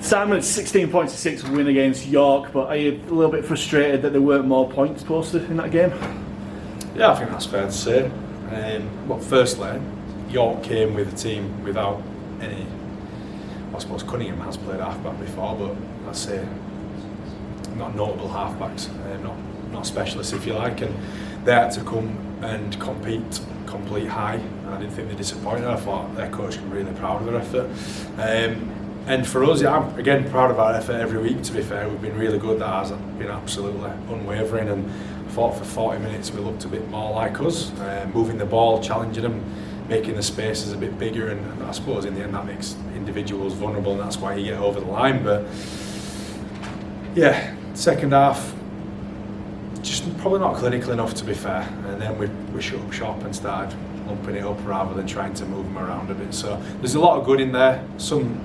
Simon, it's 16 points to 6 win against York, but are you a little bit frustrated that there weren't more points posted in that game? Yeah, I think that's fair to say. Well, firstly, York came with a team without any. I suppose Cunningham has played halfback before, but let's say not notable halfbacks, not specialists if you like, and they had to come and complete high, and I didn't think they disappointed. I thought their coach was really proud of their effort. And for us, yeah, I'm again proud of our effort every week. To be fair, we've been really good. That has been absolutely unwavering, and I thought for 40 minutes we looked a bit more like us, moving the ball, challenging them, making the spaces a bit bigger, and I suppose in the end that makes individuals vulnerable, and that's why you get over the line. But yeah, second half, just probably not clinical enough, to be fair, and then we shut up shop and started lumping it up rather than trying to move them around a bit. So there's a lot of good in there, some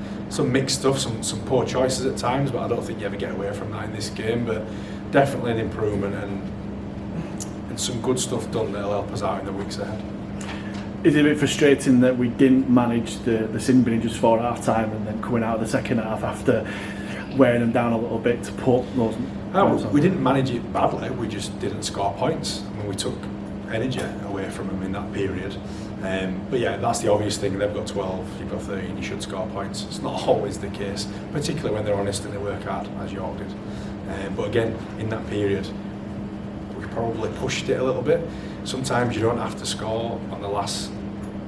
mixed stuff, some poor choices at times, but I don't think you ever get away from that in this game. But definitely an improvement and some good stuff done that'll help us out in the weeks ahead. Is it a bit frustrating that we didn't manage the sin bin just for half time and then coming out of the second half after wearing them down a little bit to put those points on? We didn't manage it badly, we just didn't score points. I mean, we took energy away from them in that period. But yeah, that's the obvious thing. They've got 12, you've got 13, you should score points. It's not always the case, particularly when they're honest and they work hard, as York did. But again, in that period, we probably pushed it a little bit. Sometimes you don't have to score on the last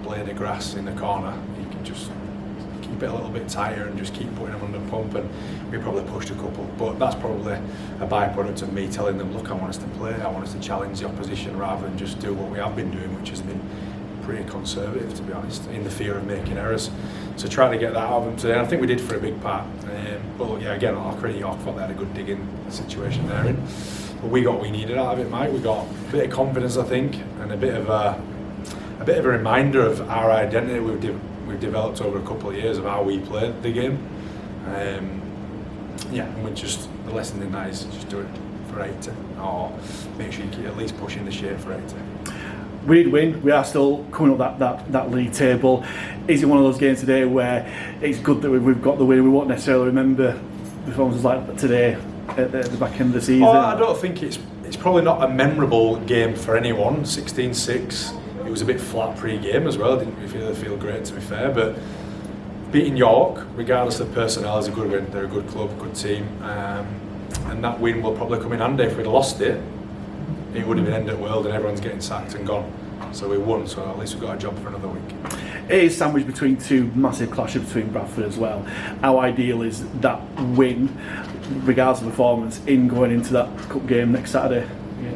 blade of grass in the corner. You can just keep it a little bit tighter and just keep putting them under pump, and we probably pushed a couple. But that's probably a byproduct of me telling them, look, I want us to play, I want us to challenge the opposition rather than just do what we have been doing, which has been pretty conservative, to be honest, in the fear of making errors. So trying to get that out of them today, and I think we did for a big part. But yeah, again, I'll credit York for they had a good digging situation there. But we got what we needed out of it, Mike. We got a bit of confidence, I think, and a bit of a reminder of our identity we've developed over a couple of years of how we played the game. Yeah, and the lesson in that is just do it for 80, or make sure you keep at least pushing the Shay for 80. We did win. We are still coming up that league table. Is it one of those games today where it's good that we've got the win? We won't necessarily remember performances like today at the back end of the season. Oh, I don't think it's probably not a memorable game for anyone. 16-6. It was a bit flat pre-game as well. Didn't really feel great, to be fair. But beating York, regardless of personnel, is a good win. They're a good club, good team, and that win will probably come in handy. If we'd lost it, it would have been end of the world and everyone's getting sacked and gone. So we won, so at least we've got a job for another week. It is sandwiched between two massive clashes between Bradford as well. How ideal is that win, regardless of performance, in going into that cup game next Saturday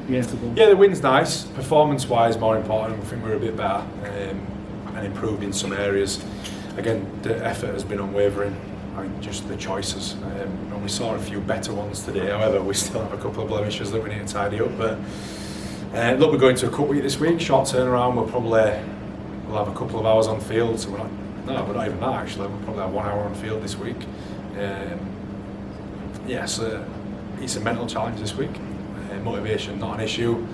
against the Bulls? Yeah, the win's nice. Performance-wise, more important. I think we're a bit better and improved in some areas. Again, the effort has been unwavering. I mean, just the choices. And we saw a few better ones today. However, we still have a couple of blemishes that we need to tidy up. But look, we're going to a cup week this week. Short turnaround. We'll have a couple of hours on field. So we're not even that actually. We'll probably have 1 hour on field this week. Yeah, so it's a mental challenge this week. Motivation not an issue.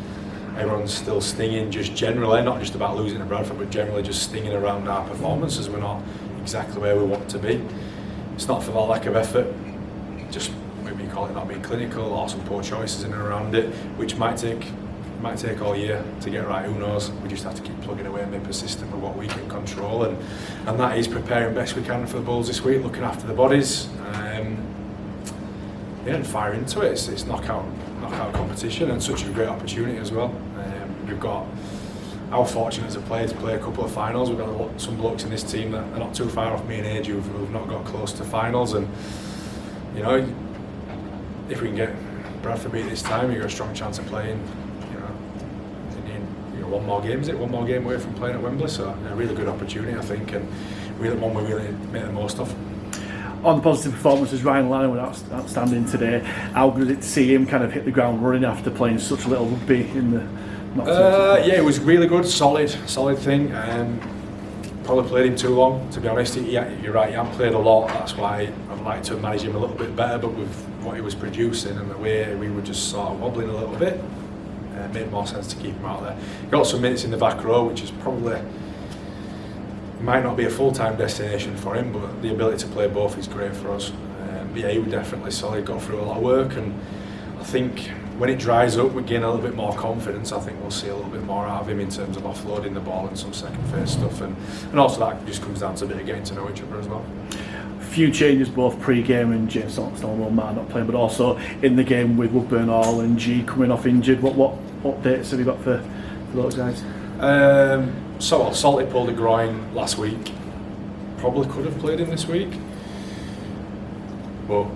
Everyone's still stinging, just generally, not just about losing to Bradford, but generally just stinging around our performances. We're not exactly where we want to be. It's not for the lack of effort, just maybe you call it not being clinical, or some poor choices in and around it, which might take all year to get right, who knows. We just have to keep plugging away and be persistent with what we can control, and that is preparing best we can for the Bulls this week, looking after the bodies, and fire into it. It's knockout competition and such a great opportunity as well. We've got our fortunate as a player to play a couple of finals. We've got some blokes in this team that are not too far off me in age who've not got close to finals, and you know, if we can get Bradford beat this time, you've got a strong chance of playing. One more game, is it? One more game away from playing at Wembley, so a really good opportunity, I think, and really one we really make the most of. On the positive performances, Ryan Lannon was outstanding today. How good is it to see him kind of hit the ground running after playing such a little rugby in the? Yeah, it was really good, solid thing. Probably played him too long, to be honest. You're right, he hadn't played a lot. That's why I'd like to manage him a little bit better. But with what he was producing and the way we were just sort of wobbling a little bit, it made more sense to keep him out there. Got some minutes in the back row, which is probably might not be a full-time destination for him, but the ability to play both is great for us. yeah, he was definitely solid, got through a lot of work, and I think when it dries up we gain a little bit more confidence. I think we'll see a little bit more out of him in terms of offloading the ball and some second phase stuff, and also that just comes down to a bit of getting to know each other as well. Few changes both pre-game and James Stonewall Matt not playing, but also in the game with Woodburn Hall and G coming off injured. What updates have you got for those guys? So Salty pulled a groin last week. Probably could have played him this week, but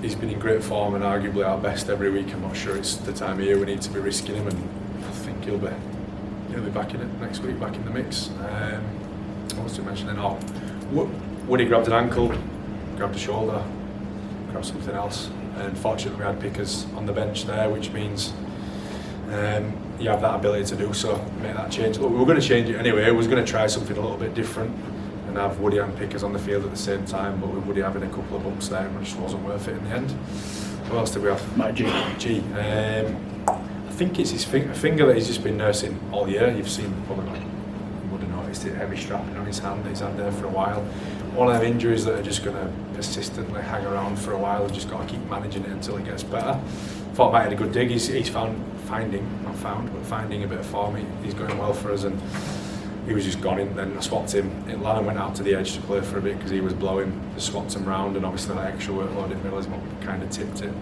he's been in great form and arguably our best every week. I'm not sure it's the time of year we need to be risking him, and I think he'll be back in it next week, back in the mix. What was I mentioning? Oh, Woody grabbed an ankle, grabbed a shoulder, grabbed something else, and fortunately we had Pickers on the bench there, which means you have that ability to do so, make that change. Look, we were going to change it anyway. We was going to try something a little bit different and have Woody and Pickers on the field at the same time, but with Woody having a couple of bumps there, it just wasn't worth it in the end. What else did we have? Matt G. I think it's his finger that he's just been nursing all year. You've seen, probably you would have noticed it, heavy strapping on his hand that he's had there for a while. One of them injuries that are just going to persistently hang around for a while. We've just got to keep managing it until it gets better. Thought Matt had a good dig. He's finding a bit of form. He's going well for us, and he was just gone in. Then I swapped him. Lanham went out to the edge to play for a bit because he was blowing. Just swapped him round, and obviously that extra workload in middle kind of tipped it.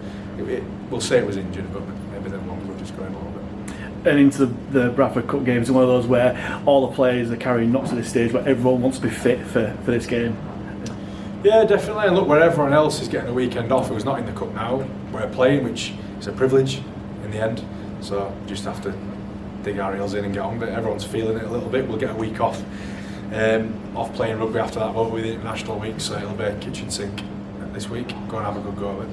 We'll say it was injured, but maybe then one were just going a little bit. And into the Bradford Cup games, and one of those where all the players are carrying knots to this stage, but everyone wants to be fit for this game. Yeah, definitely. And look, where everyone else is getting a weekend off, who's not in the cup now, we're playing, which is a privilege in the end. So just have to dig our heels in and get on with it. Everyone's feeling it a little bit. We'll get a week off playing rugby after that, won't we, with the international week. So it'll be a kitchen sink this week. Go and have a good go of it.